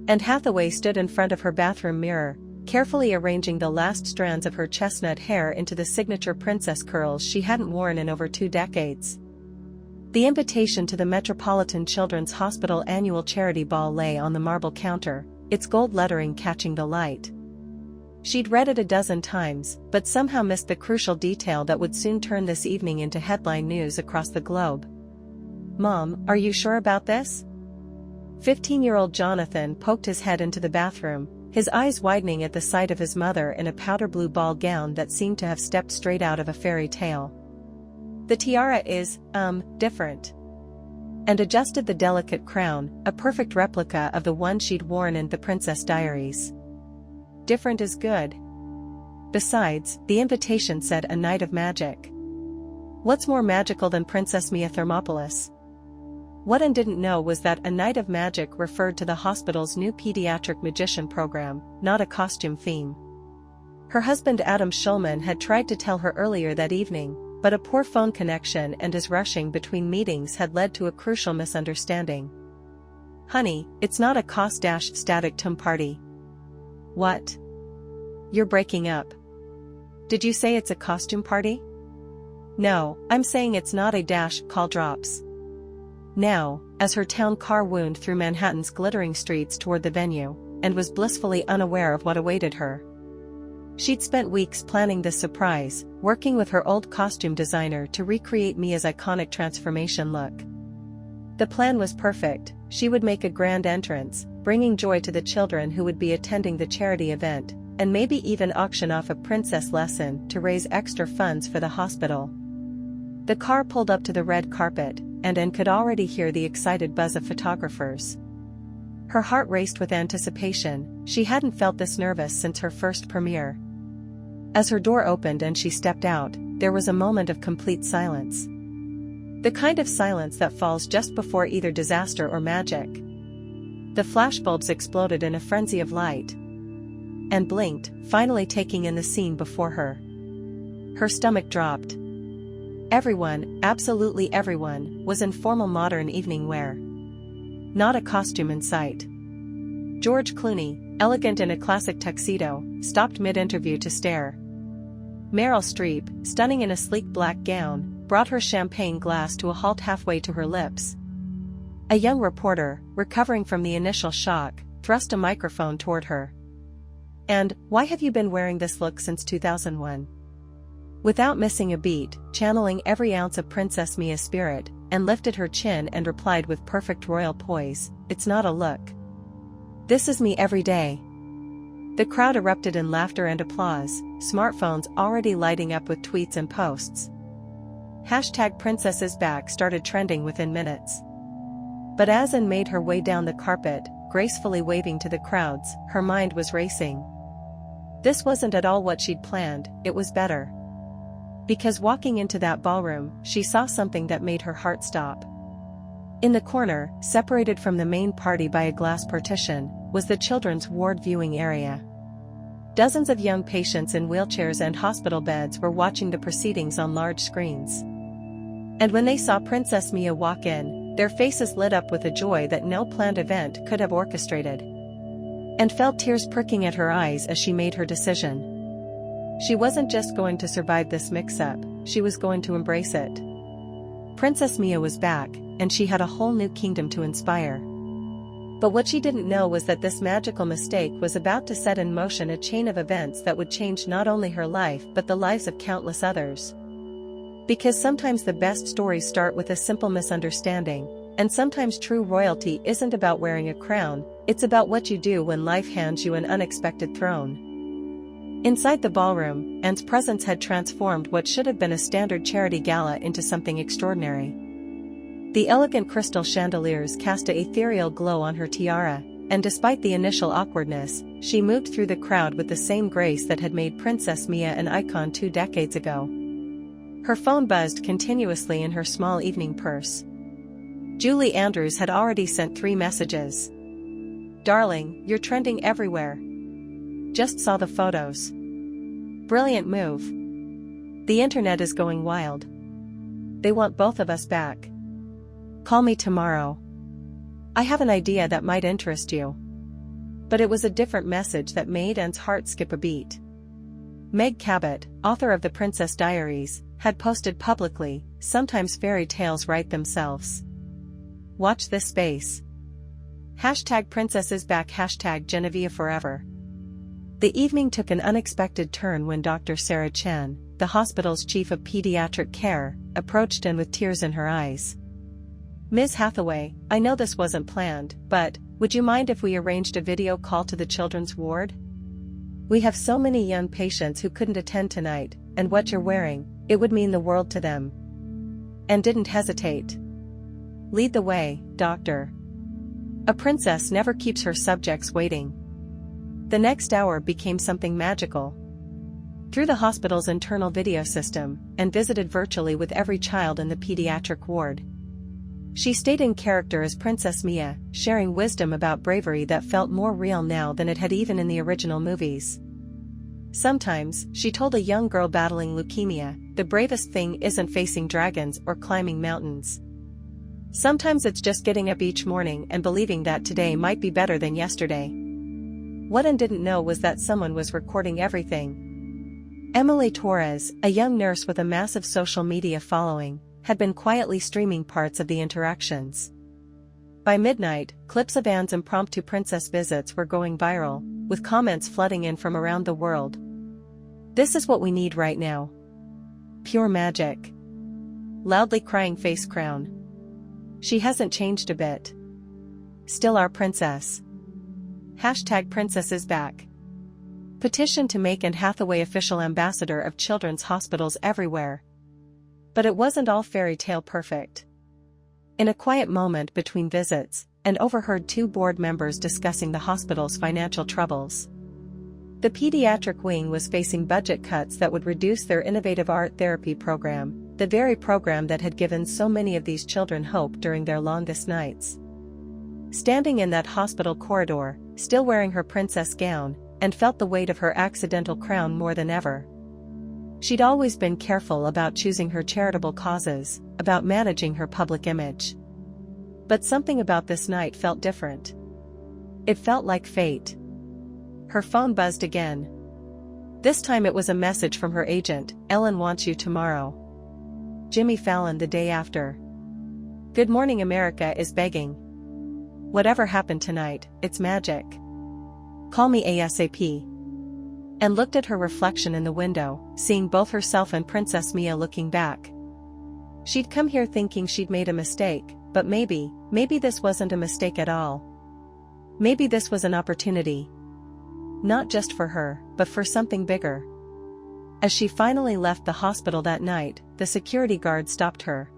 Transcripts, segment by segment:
And Hathaway stood in front of her bathroom mirror, carefully arranging the last strands of her chestnut hair into the signature princess curls she hadn't worn in over 2 decades. The invitation to the Metropolitan Children's Hospital annual charity ball lay on the marble counter, its gold lettering catching the light. She'd read it a dozen times, but somehow missed the crucial detail that would soon turn this evening into headline news across the globe. "Mom, are you sure about this?" 15-year-old Jonathan poked his head into the bathroom, his eyes widening at the sight of his mother in a powder blue ball gown that seemed to have stepped straight out of a fairy tale. "The tiara is, different." And adjusted the delicate crown, a perfect replica of the one she'd worn in The Princess Diaries. "Different is good. Besides, the invitation said a night of magic. What's more magical than Princess Mia Thermopolis?" What Anne didn't know was that a night of magic referred to the hospital's new pediatric magician program, not a costume theme. Her husband Adam Schulman had tried to tell her earlier that evening, but a poor phone connection and his rushing between meetings had led to a crucial misunderstanding. "Honey, it's not a static tum party." "What? You're breaking up. Did you say it's a costume party?" "No, I'm saying it's not a call drops." Now, as her town car wound through Manhattan's glittering streets toward the venue, and was blissfully unaware of what awaited her. She'd spent weeks planning this surprise, working with her old costume designer to recreate Mia's iconic transformation look. The plan was perfect. She would make a grand entrance, bringing joy to the children who would be attending the charity event, and maybe even auction off a princess lesson to raise extra funds for the hospital. The car pulled up to the red carpet, and Anne could already hear the excited buzz of photographers. Her heart raced with anticipation. She hadn't felt this nervous since her first premiere. As her door opened and she stepped out, there was a moment of complete silence. The kind of silence that falls just before either disaster or magic. The flashbulbs exploded in a frenzy of light. Anne blinked, finally taking in the scene before her. Her stomach dropped. Everyone, absolutely everyone, was in formal modern evening wear. Not a costume in sight. George Clooney, elegant in a classic tuxedo, stopped mid-interview to stare. Meryl Streep, stunning in a sleek black gown, brought her champagne glass to a halt halfway to her lips. A young reporter, recovering from the initial shock, thrust a microphone toward her. "And, why have you been wearing this look since 2001? Without missing a beat, channeling every ounce of Princess Mia's spirit, and lifted her chin and replied with perfect royal poise, "It's not a look. This is me every day." The crowd erupted in laughter and applause, smartphones already lighting up with tweets and posts. #PrincessIsBack started trending within minutes. But as Anne made her way down the carpet, gracefully waving to the crowds, her mind was racing. This wasn't at all what she'd planned, it was better. Because walking into that ballroom, she saw something that made her heart stop. In the corner, separated from the main party by a glass partition, was the children's ward viewing area. Dozens of young patients in wheelchairs and hospital beds were watching the proceedings on large screens. And when they saw Princess Mia walk in, their faces lit up with a joy that no planned event could have orchestrated. And felt tears pricking at her eyes as she made her decision. She wasn't just going to survive this mix-up, she was going to embrace it. Princess Mia was back, and she had a whole new kingdom to inspire. But what she didn't know was that this magical mistake was about to set in motion a chain of events that would change not only her life but the lives of countless others. Because sometimes the best stories start with a simple misunderstanding, and sometimes true royalty isn't about wearing a crown, it's about what you do when life hands you an unexpected throne. Inside the ballroom, Anne's presence had transformed what should have been a standard charity gala into something extraordinary. The elegant crystal chandeliers cast an ethereal glow on her tiara, and despite the initial awkwardness, she moved through the crowd with the same grace that had made Princess Mia an icon 2 decades ago. Her phone buzzed continuously in her small evening purse. Julie Andrews had already sent 3 messages. "Darling, you're trending everywhere. Just saw the photos. Brilliant move. The internet is going wild. They want both of us back. Call me tomorrow. I have an idea that might interest you." But it was a different message that made Anne's heart skip a beat. Meg Cabot, author of The Princess Diaries, had posted publicly, "Sometimes fairy tales write themselves. Watch this space. #PrincessIsBack #Genevieve Forever." The evening took an unexpected turn when Dr. Sarah Chan, the hospital's chief of pediatric care, approached Anne with tears in her eyes. "Ms. Hathaway, I know this wasn't planned, but would you mind if we arranged a video call to the children's ward? We have so many young patients who couldn't attend tonight, and what you're wearing, it would mean the world to them." And didn't hesitate. "Lead the way, doctor. A princess never keeps her subjects waiting." The next hour became something magical. Through the hospital's internal video system, and visited virtually with every child in the pediatric ward. She stayed in character as Princess Mia, sharing wisdom about bravery that felt more real now than it had even in the original movies. Sometimes, she told a young girl battling leukemia, the bravest thing isn't facing dragons or climbing mountains. Sometimes it's just getting up each morning and believing that today might be better than yesterday. What Anne didn't know was that someone was recording everything. Emily Torres, a young nurse with a massive social media following, had been quietly streaming parts of the interactions. By midnight, clips of Anne's impromptu princess visits were going viral, with comments flooding in from around the world. "This is what we need right now. Pure magic." Loudly crying face crown. "She hasn't changed a bit. Still our princess." #PrincessIsBack. Petition to make Anne Hathaway official ambassador of children's hospitals everywhere. But it wasn't all fairy tale perfect. In a quiet moment between visits, Anne overheard two board members discussing the hospital's financial troubles. The pediatric wing was facing budget cuts that would reduce their innovative art therapy program, the very program that had given so many of these children hope during their longest nights. Standing in that hospital corridor, still wearing her princess gown, Anne felt the weight of her accidental crown more than ever. She'd always been careful about choosing her charitable causes, about managing her public image. But something about this night felt different. It felt like fate. Her phone buzzed again. This time it was a message from her agent. "Ellen wants you tomorrow." Jimmy Fallon the day after. "Good morning, America is begging. Whatever happened tonight, it's magic. Call me ASAP." And looked at her reflection in the window, seeing both herself and Princess Mia looking back. She'd come here thinking she'd made a mistake, but maybe this wasn't a mistake at all. Maybe this was an opportunity. Not just for her, but for something bigger. As she finally left the hospital that night, the security guard stopped her.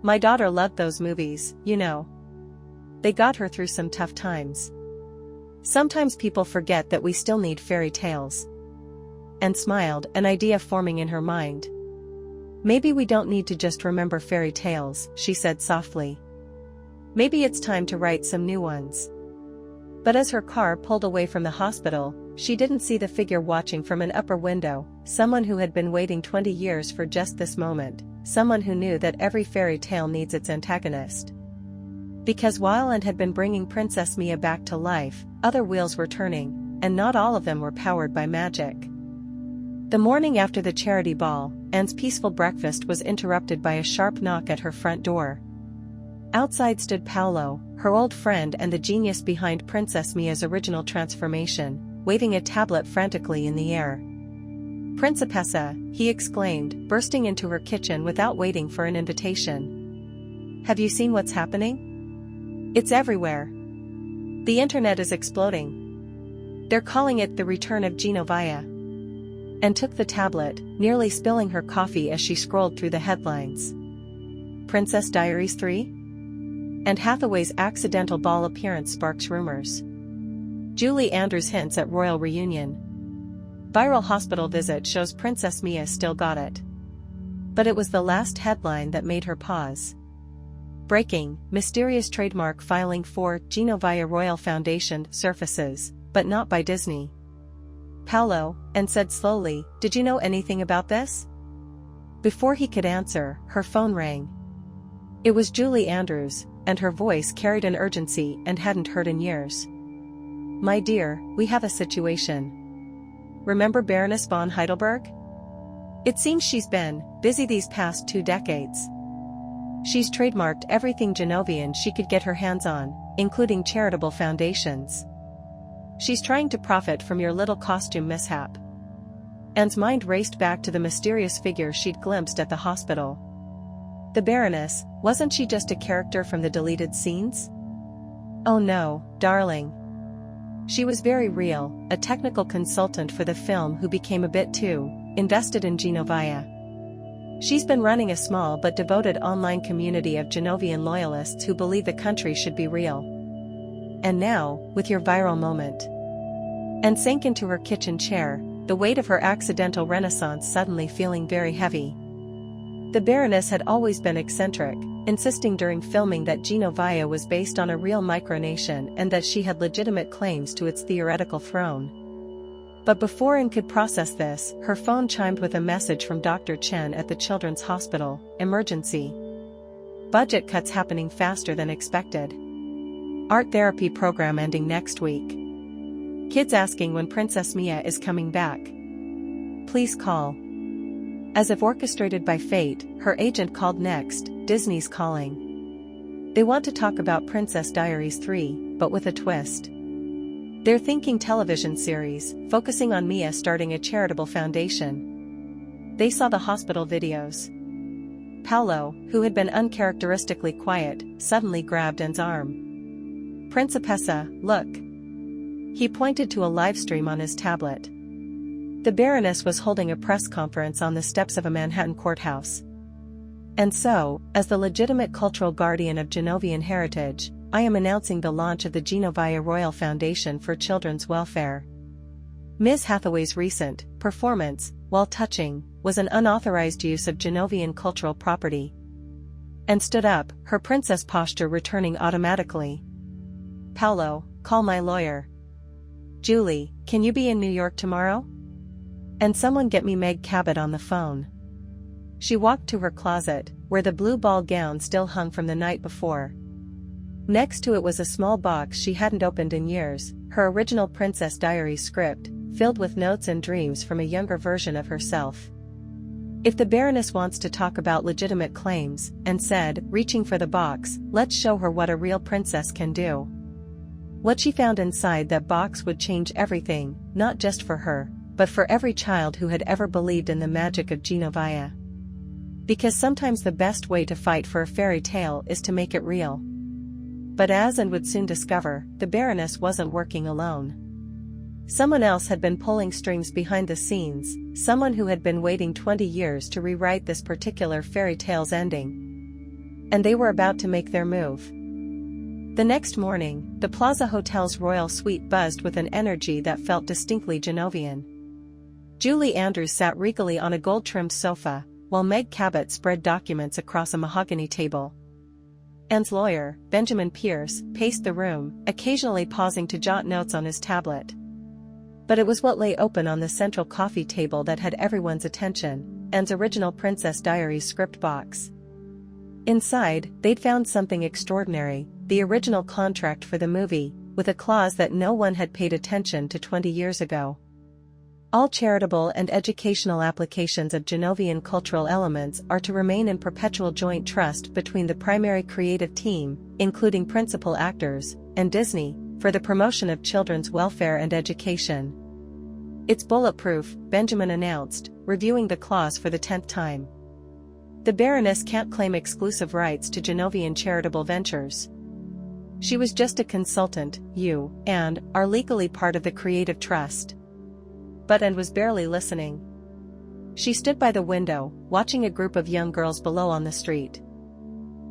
"My daughter loved those movies, you know. They got her through some tough times. Sometimes people forget that we still need fairy tales." And smiled, an idea forming in her mind. "Maybe we don't need to just remember fairy tales," she said softly. "Maybe it's time to write some new ones." But as her car pulled away from the hospital, she didn't see the figure watching from an upper window, someone who had been waiting 20 years for just this moment, someone who knew that every fairy tale needs its antagonist. Because while Anne had been bringing Princess Mia back to life, other wheels were turning, and not all of them were powered by magic. The morning after the charity ball, Anne's peaceful breakfast was interrupted by a sharp knock at her front door. Outside stood Paolo, her old friend and the genius behind Princess Mia's original transformation, waving a tablet frantically in the air. "Principessa," he exclaimed, bursting into her kitchen without waiting for an invitation. "Have you seen what's happening? It's everywhere. The internet is exploding. They're calling it the return of Genovia." And took the tablet, nearly spilling her coffee as she scrolled through the headlines. Princess Diaries 3? And Hathaway's accidental ball appearance sparks rumors. Julie Andrews hints at royal reunion. Viral hospital visit shows Princess Mia still got it. But it was the last headline that made her pause. Breaking, mysterious trademark filing for Genovia Royal Foundation surfaces, but not by Disney. Paolo, and said slowly, "Did you know anything about this?" Before he could answer, her phone rang. It was Julie Andrews, and her voice carried an urgency Anne hadn't heard in years. My dear, we have a situation. Remember Baroness von Heidelberg? It seems she's been busy these past 2 decades. She's trademarked everything Genovian she could get her hands on, including charitable foundations. She's trying to profit from your little costume mishap. Anne's mind raced back to the mysterious figure she'd glimpsed at the hospital. The Baroness, wasn't she just a character from the deleted scenes? Oh no, darling. She was very real, a technical consultant for the film who became a bit too invested in Genovia. She's been running a small but devoted online community of Genovian loyalists who believe the country should be real. And now, with your viral moment. Anne sank into her kitchen chair, the weight of her accidental renaissance suddenly feeling very heavy. The Baroness had always been eccentric, insisting during filming that Genovia was based on a real micronation and that she had legitimate claims to its theoretical throne. But before Anne could process this, her phone chimed with a message from Dr. Chen at the Children's Hospital, emergency. Budget cuts happening faster than expected. Art therapy program ending next week. Kids asking when Princess Mia is coming back. Please call. As if orchestrated by fate, her agent called next. Disney's calling. They want to talk about Princess Diaries 3, but with a twist. They're thinking television series, focusing on Mia starting a charitable foundation. They saw the hospital videos. Paolo, who had been uncharacteristically quiet, suddenly grabbed Anne's arm. Principessa, look. He pointed to a live stream on his tablet. The Baroness was holding a press conference on the steps of a Manhattan courthouse. And so, as the legitimate cultural guardian of Genovian heritage, I am announcing the launch of the Genovia Royal Foundation for Children's Welfare. Ms. Hathaway's recent performance, while touching, was an unauthorized use of Genovian cultural property. And stood up, her princess posture returning automatically. Paolo, call my lawyer. Julie, can you be in New York tomorrow? And someone get me Meg Cabot on the phone. She walked to her closet, where the blue ball gown still hung from the night before. Next to it was a small box she hadn't opened in years, her original Princess Diaries script, filled with notes and dreams from a younger version of herself. If the Baroness wants to talk about legitimate claims, Anne said, reaching for the box, let's show her what a real princess can do. What she found inside that box would change everything, not just for her, but for every child who had ever believed in the magic of Genovia. Because sometimes the best way to fight for a fairy tale is to make it real. But as Anne would soon discover, the Baroness wasn't working alone. Someone else had been pulling strings behind the scenes, someone who had been waiting 20 years to rewrite this particular fairy tale's ending. And they were about to make their move. The next morning, the Plaza Hotel's royal suite buzzed with an energy that felt distinctly Genovian. Julie Andrews sat regally on a gold-trimmed sofa, while Meg Cabot spread documents across a mahogany table. Anne's lawyer, Benjamin Pierce, paced the room, occasionally pausing to jot notes on his tablet. But it was what lay open on the central coffee table that had everyone's attention, Anne's original Princess Diaries script box. Inside, they'd found something extraordinary, the original contract for the movie, with a clause that no one had paid attention to 20 years ago. All charitable and educational applications of Genovian cultural elements are to remain in perpetual joint trust between the primary creative team, including principal actors, and Disney, for the promotion of children's welfare and education. It's bulletproof, Benjamin announced, reviewing the clause for the 10th time. The Baroness can't claim exclusive rights to Genovian charitable ventures. She was just a consultant, you, and, are legally part of the creative trust. But Anne was barely listening. She stood by the window, watching a group of young girls below on the street.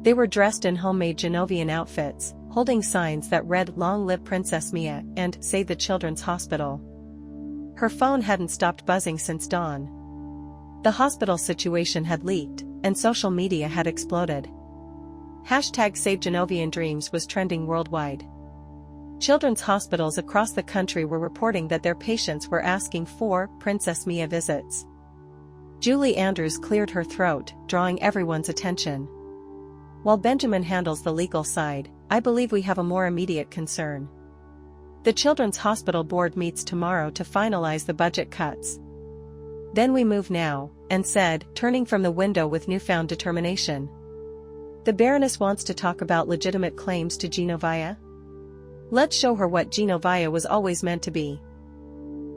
They were dressed in homemade Genovian outfits, holding signs that read "Long Live Princess Mia" and "Save the Children's Hospital." Her phone hadn't stopped buzzing since dawn. The hospital situation had leaked, and social media had exploded. #SaveGenovianDreams was trending worldwide. Children's hospitals across the country were reporting that their patients were asking for Princess Mia visits. Julie Andrews cleared her throat, drawing everyone's attention. While Benjamin handles the legal side, I believe we have a more immediate concern. The Children's Hospital Board meets tomorrow to finalize the budget cuts. Then we move now, Anne said, turning from the window with newfound determination. The Baroness wants to talk about legitimate claims to Genovia. Let's show her what Genovia was always meant to be.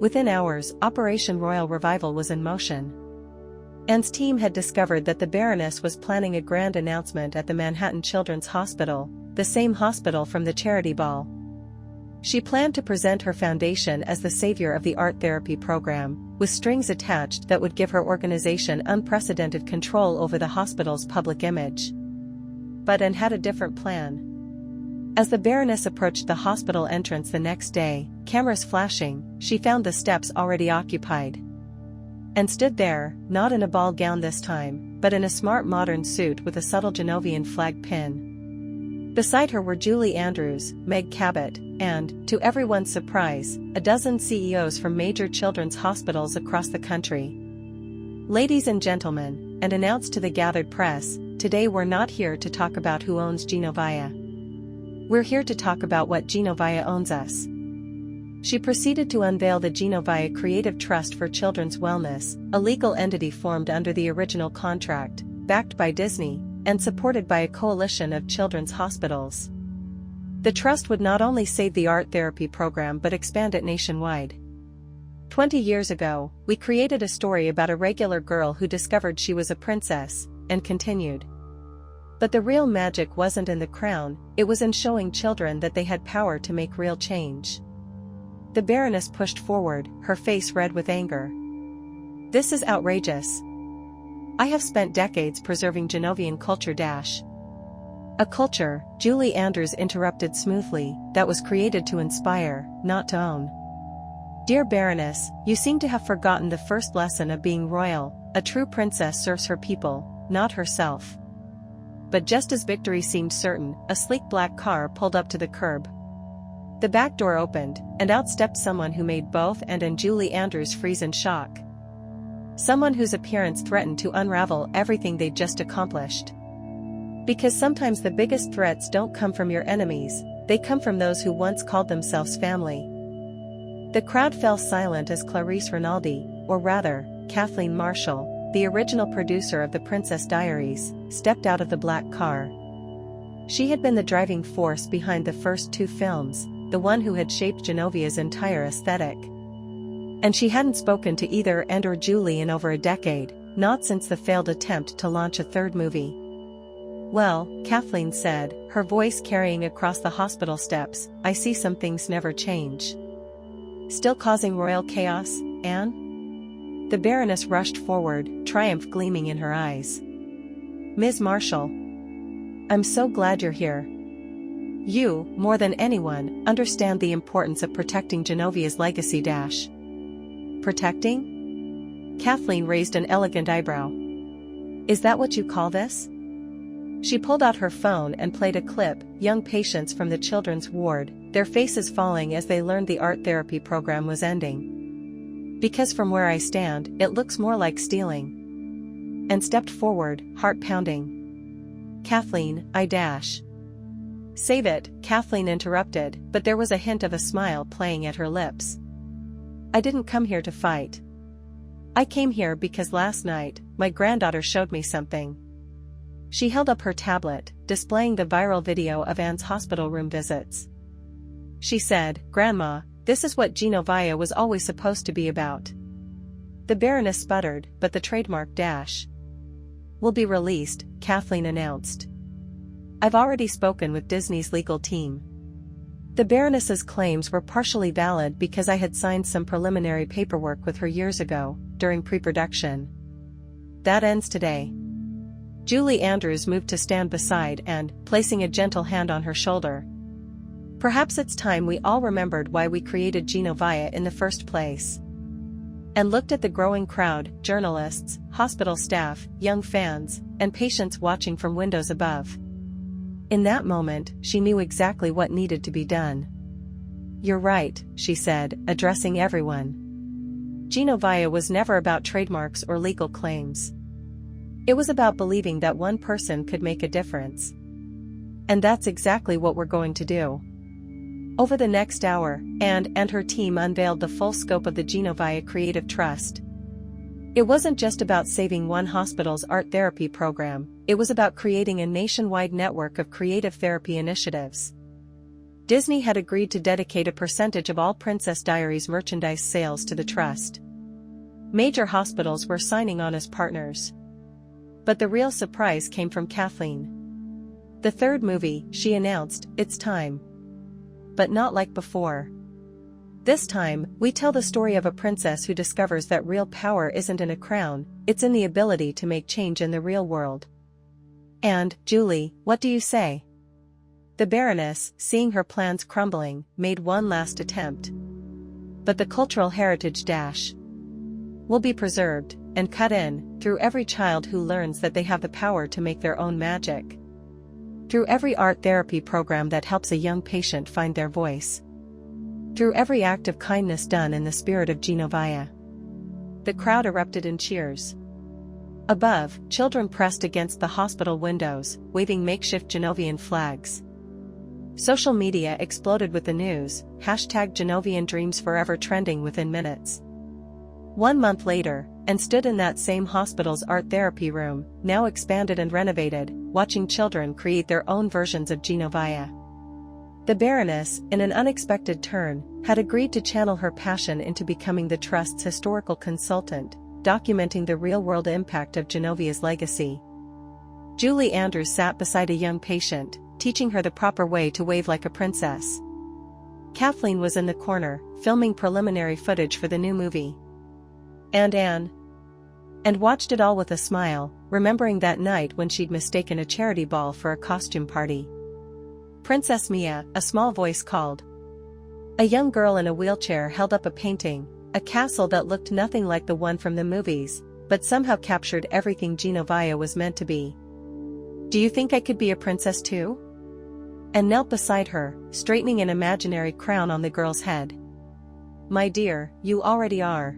Within hours, Operation Royal Revival was in motion. Anne's team had discovered that the Baroness was planning a grand announcement at the Manhattan Children's Hospital, the same hospital from the charity ball. She planned to present her foundation as the savior of the art therapy program, with strings attached that would give her organization unprecedented control over the hospital's public image. But Anne had a different plan. As the Baroness approached the hospital entrance the next day, cameras flashing, she found the steps already occupied. And stood there, not in a ball gown this time, but in a smart modern suit with a subtle Genovian flag pin. Beside her were Julie Andrews, Meg Cabot, and, to everyone's surprise, a dozen CEOs from major children's hospitals across the country. Ladies and gentlemen, and announced to the gathered press, today we're not here to talk about who owns Genovia. We're here to talk about what Genovia owns us. She proceeded to unveil the Genovia Creative Trust for Children's Wellness, a legal entity formed under the original contract, backed by Disney, and supported by a coalition of children's hospitals. The trust would not only save the art therapy program but expand it nationwide. 20 years ago, we created a story about a regular girl who discovered she was a princess, and continued. But the real magic wasn't in the crown, it was in showing children that they had power to make real change. The Baroness pushed forward, her face red with anger. This is outrageous. I have spent decades preserving Genovian culture a culture, Julie Andrews interrupted smoothly, that was created to inspire, not to own. Dear Baroness, you seem to have forgotten the first lesson of being royal, a true princess serves her people, not herself. But just as victory seemed certain, a sleek black car pulled up to the curb. The back door opened, and out stepped someone who made both Anne and Julie Andrews freeze in shock. Someone whose appearance threatened to unravel everything they'd just accomplished. Because sometimes the biggest threats don't come from your enemies, they come from those who once called themselves family. The crowd fell silent as Clarice Rinaldi, or rather, Kathleen Marshall, the original producer of The Princess Diaries, stepped out of the black car. She had been the driving force behind the first two films, the one who had shaped Genovia's entire aesthetic. And she hadn't spoken to either Anne or Julie in over a decade, not since the failed attempt to launch a third movie. Well, Kathleen said, her voice carrying across the hospital steps, I see some things never change. Still causing royal chaos, Anne? The Baroness rushed forward, triumph gleaming in her eyes. Ms. Marshall. I'm so glad you're here. You, more than anyone, understand the importance of protecting Genovia's legacy. Protecting? Kathleen raised an elegant eyebrow. Is that what you call this? She pulled out her phone and played a clip, young patients from the children's ward, their faces falling as they learned the art therapy program was ending. Because from where I stand, it looks more like stealing. And stepped forward, heart pounding. Kathleen, Save it, Kathleen interrupted, but there was a hint of a smile playing at her lips. I didn't come here to fight. I came here because last night, my granddaughter showed me something. She held up her tablet, displaying the viral video of Anne's hospital room visits. She said, Grandma, this is what Genovia was always supposed to be about. The Baroness sputtered, but the trademark will be released, Kathleen announced. I've already spoken with Disney's legal team. The Baroness's claims were partially valid because I had signed some preliminary paperwork with her years ago, during pre-production. That ends today. Julie Andrews moved to stand beside and, placing a gentle hand on her shoulder. Perhaps it's time we all remembered why we created Genovia in the first place. And looked at the growing crowd, journalists, hospital staff, young fans, and patients watching from windows above. In that moment, she knew exactly what needed to be done. You're right, she said, addressing everyone. Genovia was never about trademarks or legal claims. It was about believing that one person could make a difference. And that's exactly what we're going to do. Over the next hour, Anne and her team unveiled the full scope of the Genovia Creative Trust. It wasn't just about saving one hospital's art therapy program, it was about creating a nationwide network of creative therapy initiatives. Disney had agreed to dedicate a percentage of all Princess Diaries merchandise sales to the trust. Major hospitals were signing on as partners. But the real surprise came from Kathleen. The third movie, she announced, it's time. But not like before. This time, we tell the story of a princess who discovers that real power isn't in a crown, it's in the ability to make change in the real world. And, Julie, what do you say? The Baroness, seeing her plans crumbling, made one last attempt. But the cultural heritage dash will be preserved, and cut in, through every child who learns that they have the power to make their own magic. Through every art therapy program that helps a young patient find their voice. Through every act of kindness done in the spirit of Genovia. The crowd erupted in cheers. Above, children pressed against the hospital windows, waving makeshift Genovian flags. Social media exploded with the news, #Genovian Dreams Forever trending within minutes. 1 month later, and stood in that same hospital's art therapy room, now expanded and renovated, watching children create their own versions of Genovia. The Baroness, in an unexpected turn, had agreed to channel her passion into becoming the Trust's historical consultant, documenting the real-world impact of Genovia's legacy. Julie Andrews sat beside a young patient, teaching her the proper way to wave like a princess. Kathleen was in the corner, filming preliminary footage for the new movie. And Anne watched it all with a smile, remembering that night when she'd mistaken a charity ball for a costume party. Princess Mia, a small voice called. A young girl in a wheelchair held up a painting, a castle that looked nothing like the one from the movies, but somehow captured everything Genovia was meant to be. Do you think I could be a princess too? And knelt beside her, straightening an imaginary crown on the girl's head. My dear, you already are.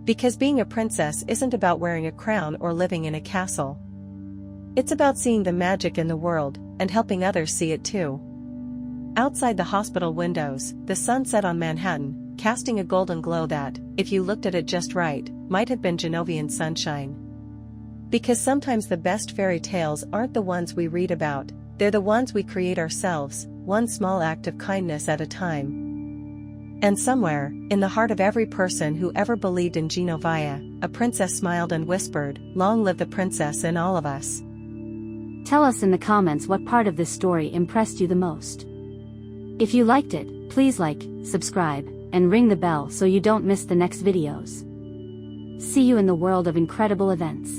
Because being a princess isn't about wearing a crown or living in a castle. It's about seeing the magic in the world, and helping others see it too. Outside the hospital windows, the sun set on Manhattan, casting a golden glow that, if you looked at it just right, might have been Genovian sunshine. Because sometimes the best fairy tales aren't the ones we read about, they're the ones we create ourselves, one small act of kindness at a time. And somewhere, in the heart of every person who ever believed in Genovia, a princess smiled and whispered, "Long live the princess in all of us." Tell us in the comments what part of this story impressed you the most. If you liked it, please like, subscribe, and ring the bell so you don't miss the next videos. See you in the world of incredible events.